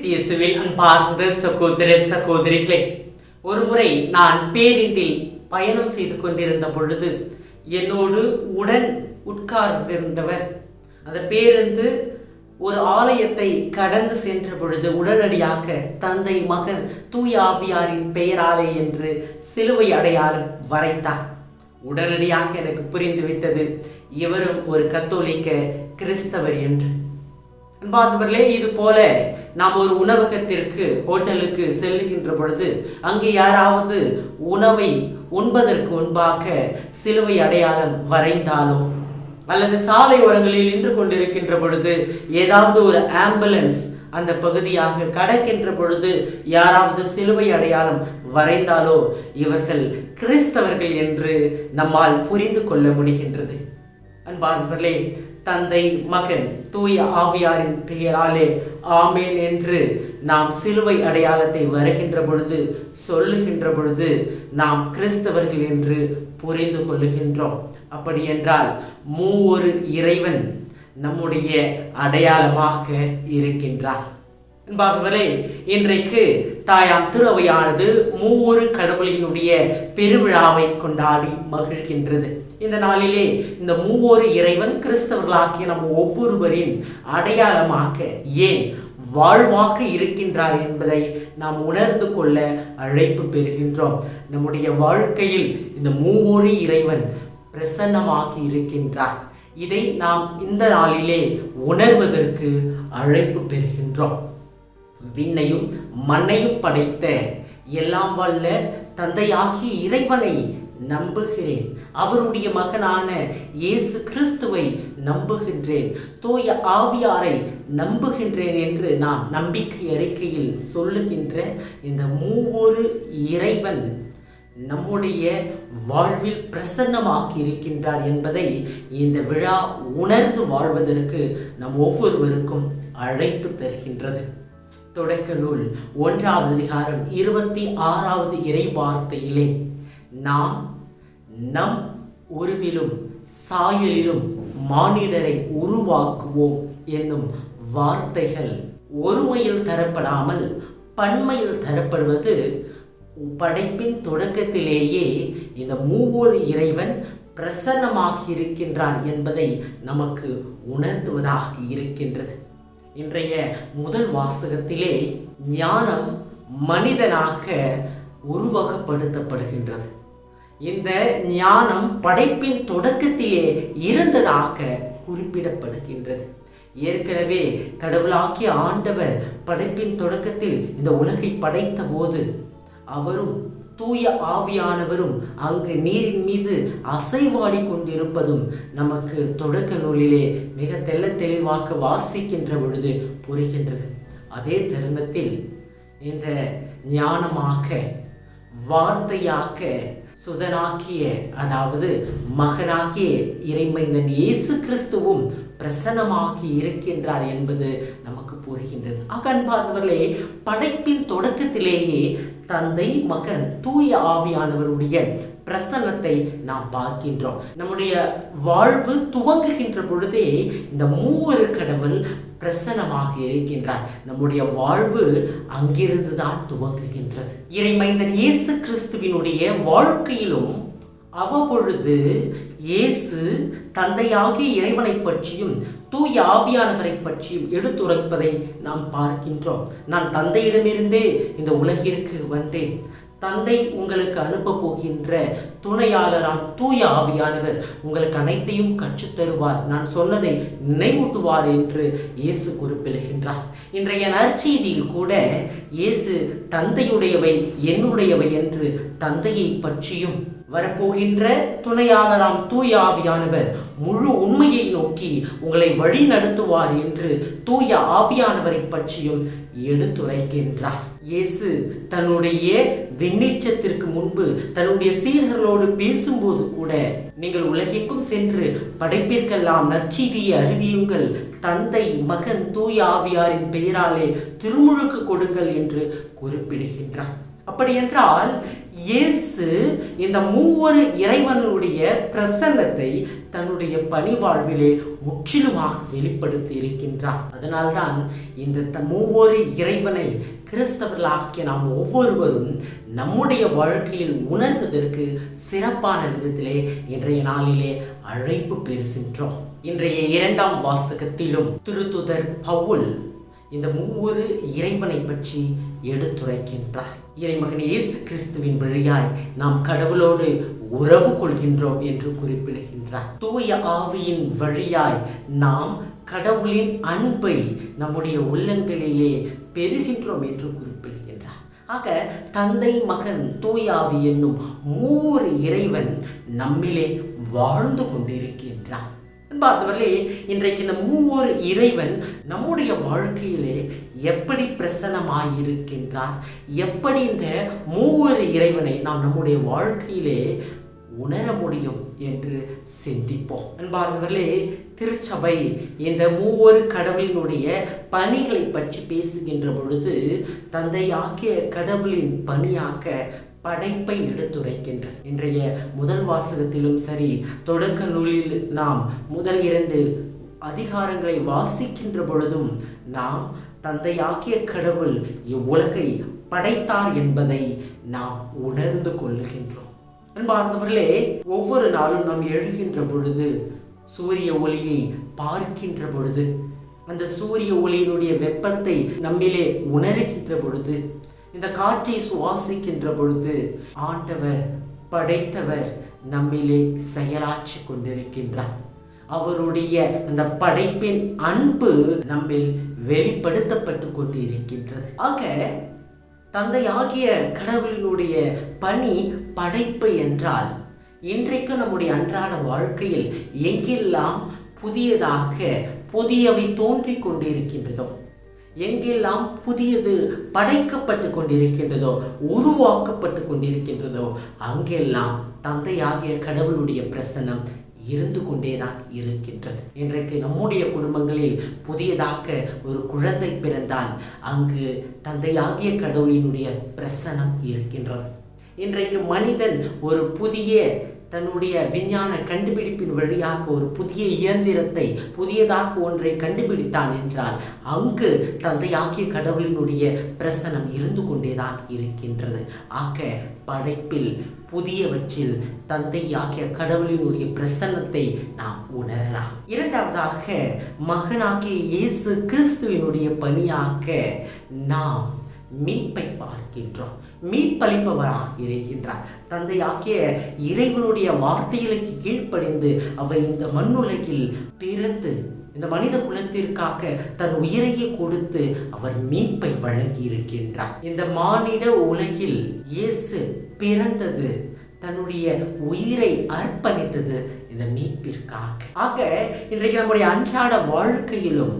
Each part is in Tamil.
கிறிஸ்து இயேசுவில் அன்பார்ந்த சகோதர சகோதரிகளே, ஒருமுறை நான் பேருந்தில் பயணம் செய்து கொண்டிருந்த பொழுது என்னோடு உடன் உட்கார்ந்திருந்தவர் அந்த பேருந்து ஒரு ஆலயத்தை கடந்து சென்ற பொழுது உடனடியாக தந்தை மகன் தூய ஆவியாரின் பெயராலே என்று சிலுவை அடையாளம் வரைத்தார். உடனடியாக எனக்கு புரிந்துவிட்டது, இவரும் ஒரு கத்தோலிக்க கிறிஸ்தவர் என்று. அன்பார்ந்தவர்களே, இது போல நாம் ஒரு உணவகத்திற்கு ஹோட்டலுக்கு செல்லுகின்ற பொழுது அங்கே யாராவது உணவை உண்பதற்கு முன்பாக சிலுவை அடையாளம் வரைந்தாலோ அல்லது சாலை ஓரங்களில் நின்று கொண்டிருக்கின்ற பொழுது ஏதாவது ஒரு ஆம்புலன்ஸ் அந்த பகுதியாக கடக்கின்ற பொழுது யாராவது சிலுவை அடையாளம் வரைந்தாலோ இவர்கள் கிறிஸ்தவர்கள் என்று நம்மால் புரிந்து கொள்ள முடிகின்றது. அன்பார்ந்தவர்களே, தந்தை மகன் தூய ஆவியாரின் பெயராலே ஆமேன் என்று நாம் சிலுவை அடையாளத்தை வருகின்ற பொழுது சொல்லுகின்ற பொழுது நாம் கிறிஸ்தவர்கள் என்று புரிந்து கொள்ளுகின்றோம். அப்படி என்றால் மூவொரு இறைவன் நம்முடைய அடையாளமாக இருக்கின்றார். என்பார்களே, இன்றைக்கு தாயாம் திருவையானது மூவொரு கடவுளினுடைய பெருவிழாவை கொண்டாடி மகிழ்கின்றது. இந்த நாளிலே இந்த மூவொரு இறைவன் கிறிஸ்தவர்களாகிய நம்ம ஒவ்வொருவரின் அடையாளமாக ஏன் வாழ்வாக இருக்கின்றார் என்பதை நாம் உணர்ந்து கொள்ள அழைப்பு பெறுகின்றோம். நம்முடைய வாழ்க்கையில் இந்த மூவொரு இறைவன் பிரசன்னமாகி இருக்கின்றார். இதை நாம் இந்த நாளிலே உணர்வதற்கு அழைப்பு பெறுகின்றோம். விண்ணையும் மண்ணையும் படைத்த எல்லாம் வல்ல தந்தையாகிய இறைவனை நம்புகிறேன், அவருடைய மகனான இயேசு கிறிஸ்துவை நம்புகின்றேன், தூய ஆவியாரை நம்புகின்றேன் என்று நாம் நம்பிக்கை அறிக்கையில் சொல்லுகின்ற இந்த மூவொரு இறைவன் நம்முடைய வாழ்வில் பிரசன்னமாக்கி இருக்கின்றார் என்பதை இந்த விழா உணர்ந்து வாழ்வதற்கு நம் ஒவ்வொருவருக்கும் அழைப்பு தருகின்றது. தொடக்க நூல் 1ஆம் அதிகாரம் 26வது இறை வார்த்தையிலே நாம் நம் உருவிலும் சாயலிலும் மானிடரை உருவாக்குவோம் என்னும் வார்த்தைகள் ஒருமையில் தரப்படாமல் பன்மையில் தரப்படுவது படைப்பின் தொடக்கத்திலேயே இந்த மூவொரு இறைவன் பிரசன்னமாகி இருக்கின்றார் என்பதை நமக்கு உணர்த்துவதாக இருக்கின்றது. இன்றைய முதல் வாசகத்திலே ஞானம் மனிதனாக உருவகப்படுத்தப்படுகின்றது. இந்த ஞானம் படைப்பின் தொடக்கத்திலே இருந்ததாக குறிப்பிடப்படுகின்றது. ஏற்கனவே கடவுளாகிய ஆண்டவர் படைப்பின் தொடக்கத்தில் இந்த உலகை படைத்த போது அவரும் தூய ஆவியானவரும் அங்கு நீரின் மீது அசைவாடி கொண்டிருப்பதும் நமக்கு தொடக்க நூலிலே மிக தெள்ள தெளிவாக வாசிக்கின்ற பொழுது புரிகின்றது. அதே தருணத்தில் இந்த ஞானமாக வார்த்தையாக சுதனாக்கிய அதாவது மகனாகிய இறைமைந்தன் இயேசு கிறிஸ்துவும் பிரசன்னமாக்கி இருக்கின்றார் என்பது நமக்கு புரிகின்றது. அன்பார்ந்தவர்களே, படைப்பின் தொடக்கத்திலேயே தந்தை மகன் தூய ஆவியானவருடைய பிரசன்னத்தை நாம் பார்க்கின்றோம். நம்முடைய வாழ்வு துவங்குகின்ற பொழுதே இந்த மூவொரு கடவுள் பிரசன்னமாக இருக்கின்றார். நம்முடைய வாழ்வு அங்கிருந்துதான் துவங்குகின்றது. இறைமைந்தன் இயேசு கிறிஸ்துவினுடைய வாழ்க்கையிலும் அவ்வப்பொழுது இயேசு தந்தையாகிய இறைவனை பற்றியும் தூய ஆவியானவரை பற்றியும் எடுத்துரைப்பதை நாம் பார்க்கின்றோம். நான் தந்தையிடமிருந்தே இந்த உலகிற்கு வந்தேன், தந்தை உங்களுக்கு அனுப்ப போகின்ற துணையாளராம் தூய ஆவியானவர் உங்களுக்கு அனைத்தையும் கற்றுத்தருவார், நான் சொன்னதை நினைவூட்டுவார் என்று இயேசு குறிப்பிடுகின்றார். இன்றைய நற்செய்தியில் கூட இயேசு தந்தையுடையவை என்னுடையவை என்று தந்தையை பற்றியும் வரப்போகின்ற துணையாளராம் தூய ஆவியானவர் முழு உண்மையை நோக்கி உங்களை வழி நடத்துவார் என்று தூய ஆவியானவரை பற்றியும் எடுத்துரைக்கின்றார். இயேசு தன்னுடைய விண்ணேற்றத்திற்கு முன்பு தன்னுடைய சீடர்களோடு பேசும்போது கூட நீங்கள் உலகிற்கும் சென்று படைப்பிற்கெல்லாம் நற்செய்தியை அறிவியுங்கள், தந்தை மகன் தூய ஆவியாரின் பெயராலே திருமுழுக்கு கொடுங்கள் என்று குறிப்பிடுகின்றார். அப்படி என்றால் இயேசு இந்த மூவொரு இறைவனுடைய பிரசன்னத்தை தன்னுடைய பணி வாழ்விலே முற்றிலுமாக வெளிப்படுத்தி இருக்கின்றார். அதனால்தான் இந்த மூவொரு இறைவனை கிறிஸ்தவர்களாகிய நாம் ஒவ்வொருவரும் நம்முடைய வாழ்க்கையில் உணர்வதற்கு சிறப்பான விதத்திலே இன்றைய நாளிலே அழைப்பு பெறுகின்றோம். இன்றைய 2ஆம் வாசகத்திலும் திருத்துதர் பவுல் இந்த மூவொரு இறைவனை பற்றி எடுத்துரைக்கின்றார். இறைமகன் இயேசு கிறிஸ்துவின் வழியாய் நாம் கடவுளோடு உறவு கொள்கின்றோம் என்று குறிப்பிடுகின்றார். தூய ஆவியின் வழியாய் நாம் கடவுளின் அன்பை நம்முடைய உள்ளங்களிலே பெறுகின்றோம் என்று குறிப்பிடுகின்றார். ஆக தந்தை, மகன், தூய ஆவி என்னும் மூவொரு இறைவன் நம்மிலே வாழ்ந்து கொண்டிருக்கின்றார். அன்பார்ந்தவர்களே, இன்றைக்கு இந்த மூவொரு இறைவன் நம்முடைய வாழ்க்கையிலே எப்படி பிரசன்னமாயிருக்கின்றார், எப்படி இந்த மூவொரு இறைவனை நாம் நம்முடைய வாழ்க்கையிலே உணர முடியும் என்று சிந்திப்போம். அன்பார்ந்தவர்களே, திருச்சபை இந்த மூவொரு கடவுளினுடைய பணிகளை பற்றி பேசுகின்ற பொழுது தந்தையாகிய கடவுளின் பணியாக்க படைப்பை எடுத்துரைக்கின்றது. இன்றைய முதல் வாசகத்திலும் சரி, தொடக்க நூலில் நாம் முதல் 2 அதிகாரங்களை வாசிக்கின்ற பொழுதும் நாம் தந்தையாகிய கடவுள் இவ்வுலகை படைத்தார் என்பதை நாம் உணர்ந்து கொள்ளுகின்றோம். அன்பார்ந்தவர்களே, ஒவ்வொரு நாளும் நாம் எழுகின்ற பொழுது, சூரிய ஒளியை பார்க்கின்ற பொழுது, அந்த சூரிய ஒளியினுடைய வெப்பத்தை நம்மிலே உணர்கின்ற பொழுது, இந்த காற்றை சுவாசிக்கின்ற பொழுது ஆண்டவர் படைத்தவர் நம்மிலே செயலாற்றி கொண்டிருக்கின்றார். அவருடைய அந்த படைப்பின் அன்பு நம்மில் வெளிப்படுத்தப்பட்டு கொண்டிருக்கின்றது. ஆக தந்தையாகிய கடவுளினுடைய பணி படைப்பு என்றால், இன்றைக்கு நம்முடைய அன்றாட வாழ்க்கையில் எங்கெல்லாம் புதியவை தோன்றிக் கொண்டிருக்கின்றதோ, எங்கெல்லாம் புதியது படைக்கப்பட்டு கொண்டிருக்கின்றதோ, உருவாக்கப்பட்டு கொண்டிருக்கின்றதோ, அங்கெல்லாம் தந்தையாகிய கடவுளுடைய பிரசன்னம் இருந்து கொண்டேதான் இருக்கின்றது. இன்றைக்கு நம்முடைய குடும்பங்களில் புதியதாக ஒரு குழந்தை பிறந்தால் அங்கு தந்தையாகிய கடவுளினுடைய பிரசன்னம் இருக்கின்றது. இன்றைக்கு மனிதன் ஒரு புதிய தன்னுடைய விஞ்ஞான கண்டுபிடிப்பின் வழியாக ஒரு புதிய இயந்திரத்தை, புதியதாக ஒன்றை கண்டுபிடித்தான் என்றால் அங்கு தந்தையாகிய கடவுளினுடைய பிரசன்னம் இருந்து கொண்டேதான் இருக்கின்றது. ஆக படைப்பில் புதியவற்றில் தந்தையாகிய கடவுளினுடைய பிரசன்னத்தை நாம் உணரலாம். இரண்டாவதாக, மகனாகிய இயேசு கிறிஸ்துவினுடைய பணியாக நாம் மீட்பை பார்க்கின்றோம். மீட்பளிப்பவராக இருக்கின்றார். தந்தையாகிய இறைவனுடைய வார்த்தைகளுக்கு கீழ்ப்படிந்து அவர் இந்த மண்ணுலகில் பிறந்து இந்த மனித குலத்திற்காக தன் உயிரையே கொடுத்து அவர் மீட்பை வழங்கி இருக்கின்றார். இந்த மானிட உலகில் இயேசு பிறந்தது, தன்னுடைய உயிரை அர்ப்பணித்தது இந்த மீட்பிற்காக. ஆக இன்றைக்கு நம்முடைய அன்றாட வாழ்க்கையிலும்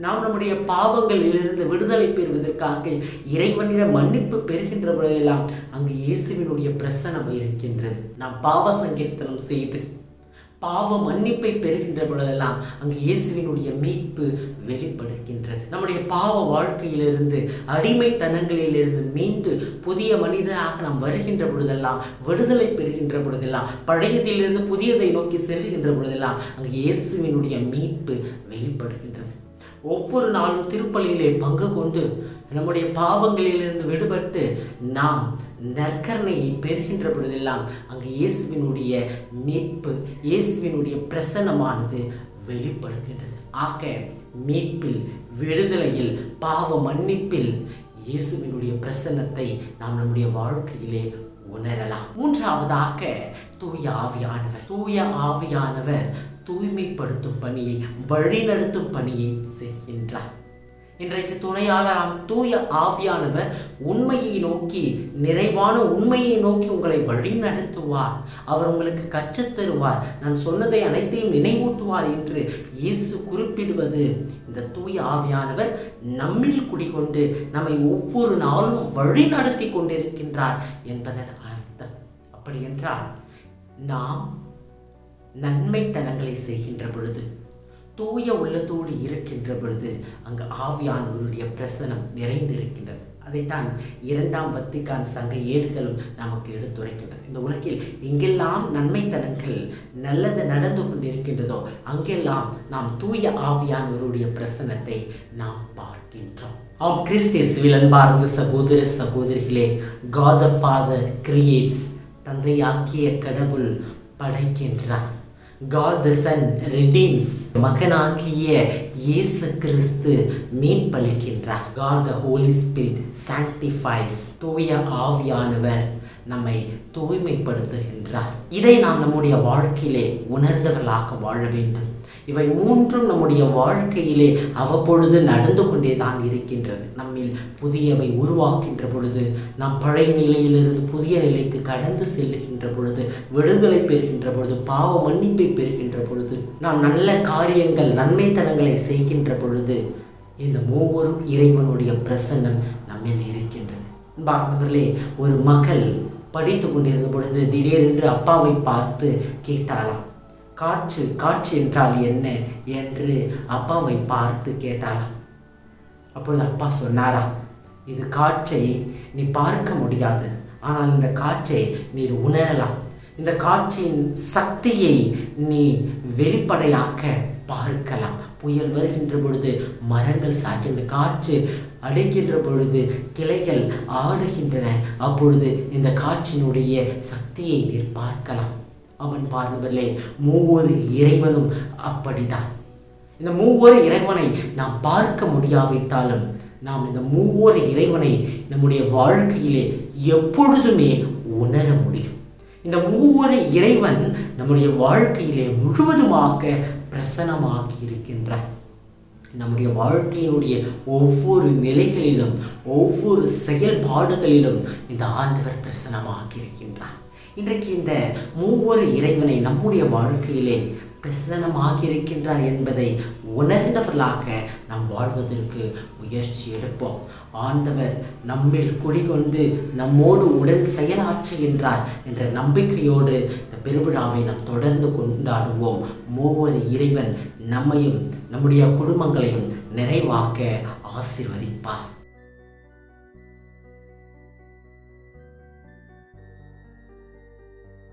நாம் நம்முடைய பாவங்களிலிருந்து விடுதலை பெறுவதற்காக இறைவனிடம் மன்னிப்பு பெறுகின்ற பொழுதெல்லாம் அங்கு இயேசுவினுடைய பிரசன்னம் இருக்கின்றது. நாம் பாவ சங்கீர்த்தனம் செய்து பாவ மன்னிப்பை பெறுகின்ற பொழுதெல்லாம் அங்கு இயேசுவினுடைய மீட்பு வெளிப்படுகின்றது. நம்முடைய பாவ வாழ்க்கையிலிருந்து, அடிமைத்தனங்களிலிருந்து மீண்டு புதிய மனிதனாக நாம் வருகின்ற பொழுதெல்லாம், விடுதலை பெறுகின்ற பொழுதெல்லாம், பழையதிலிருந்து புதியதை நோக்கி செல்கின்ற பொழுதெல்லாம் அங்கு இயேசுவினுடைய மீட்பு வெளிப்படுகின்றது. ஒவ்வொரு நாளும் திருப்பலியிலே பங்கு கொண்டு நம்முடைய பாவங்களிலிருந்து விடுபட்டு நாம் நற்கருணையை பெறுகின்ற பொழுதெல்லாம் அங்கு இயேசுவினுடைய மீட்பு, இயேசுவினுடைய பிரசன்னமானது வெளிப்படுகின்றது. ஆக மீட்பில், விடுதலையில், பாவ மன்னிப்பில் இயேசுவினுடைய பிரசன்னத்தை நாம் நம்முடைய வாழ்க்கையிலே உணரலாம். மூன்றாவதாக, தூய ஆவியானவர். தூய ஆவியானவர் தூய்மைப்படுத்தும் பணியை, வழிநடத்தும் பணியை செய்கின்றார். இன்றைக்கு துணையாளராம் தூய ஆவியானவர் உண்மையை நோக்கி, நிறைவான உண்மையை நோக்கி உங்களை வழி நடத்துவார். அவர் உங்களுக்கு கற்றுத்தருவார். நான் சொன்னதை அனைத்தையும் நினைவூட்டுவார் என்று இயேசு குறிப்பிடுவது இந்த தூய ஆவியானவர் நம்மில் குடிகொண்டு நம்மை ஒவ்வொரு நாளும் வழி நடத்தி கொண்டிருக்கின்றார் என்பதன் அர்த்தம். அப்படி என்றால் நாம் நன்மைத்தனங்களை செய்கின்ற பொழுது, தூய உள்ளத்தோடு இருக்கின்ற பொழுது அங்கு ஆவியானவருடைய பிரசனம் நிறைந்திருக்கின்றது. அதைத்தான் 2ஆம் வத்திக்கான் சங்க ஏடுகளும் நமக்கு எடுத்துரைக்கின்றது. இந்த உலகில் எங்கெல்லாம் நன்மைத்தனங்கள் நல்லது நடந்து கொண்டிருக்கின்றதோ அங்கெல்லாம் நாம் தூய ஆவியானவருடைய பிரசன்னத்தை நாம் பார்க்கின்றோம். ஆம், கிறிஸ்தியேசுவில் அன்பார்ந்த சகோதர சகோதரிகளே, God the Father creates, தந்தையாக்கிய கடவுள் படைக்கின்றார். God the Son redeems, மகனாகிய இயேசு கிறிஸ்து மீட்பளிக்கின்றார். God the Holy Spirit sanctifies, தூய ஆவியானவர் நம்மை தூய்மைப்படுத்துகின்றார். இதை நாம் நம்முடைய வாழ்க்கையிலே உணர்ந்தவர்களாக வாழ வேண்டும். இவை மூன்றும் நம்முடைய வாழ்க்கையிலே அவ்வப்பொழுது நடந்து கொண்டே தான் இருக்கின்றது. நம்மில் புதியவை உருவாக்கின்ற பொழுது, நாம் பழைய நிலையிலிருந்து புதிய நிலைக்கு கடந்து செல்லுகின்ற பொழுது, விடுதலை பெறுகின்ற பொழுது, பாவ மன்னிப்பை பெறுகின்ற பொழுது, நாம் நல்ல காரியங்கள் நன்மைத்தனங்களை செய்கின்ற பொழுது இந்த மூவரும் இறைவனுடைய பிரசன்னம் நம்மில் இருக்கின்றது. பார்த்தவர்களே, ஒரு மகள் படித்து கொண்டிருந்த பொழுது திடீரென்று அப்பாவை பார்த்து கேட்டாராம். காற்று என்றால் என்ன என்று அப்பாவை பார்த்து கேட்டாராம். அப்பொழுது அப்பா சொன்னாரா, இது காற்றை நீ பார்க்க முடியாது, ஆனால் இந்த காற்றை நீ உணரலாம். இந்த காற்றின் சக்தியை நீ வெளிப்படையாக்க பார்க்கலாம். புயல் வருகின்ற பொழுது மரங்கள் சாய்க்கின்ற, காற்று அடிக்கின்ற பொழுது கிளைகள் ஆடுகின்றன. அப்பொழுது இந்த காற்றினுடைய சக்தியை நீர் பார்க்கலாம். அவன் பார்ந்தவர்களே, மூவொரு இறைவனும் அப்படிதான். இந்த மூவொரு இறைவனை நாம் பார்க்க முடியாவிட்டாலும் நாம் இந்த மூவொரு இறைவனை நம்முடைய வாழ்க்கையிலே எப்பொழுதுமே உணர முடியும். இந்த மூவொரு இறைவன் நம்முடைய வாழ்க்கையிலே முழுவதுமாக பிரசன்னமாகி இருக்கின்றார். நம்முடைய வாழ்க்கையினுடைய ஒவ்வொரு நிலைகளிலும் ஒவ்வொரு செயல்பாடுகளிலும் இந்த ஆண்டவர் பிரசன்னமாக இருக்கின்றார். இன்றைக்கு இந்த மூவொரு இறைவனை நம்முடைய வாழ்க்கையிலே பிரசன்னமாக இருக்கின்றார் என்பதை உணர்ந்தவர்களாக நாம் வாழ்வதற்கு முயற்சி எடுப்போம். ஆண்டவர் நம்மில் குடிகொண்டு நம்மோடு உடன் செயலாற்றுகின்றார் என்ற நம்பிக்கையோடு இந்த பெருவிழாவை நாம் தொடர்ந்து கொண்டாடுவோம். மூவொரு இறைவன் நம்மையும் நம்முடைய குடும்பங்களையும் நிறைவாக்க ஆசீர்வதிப்பார்.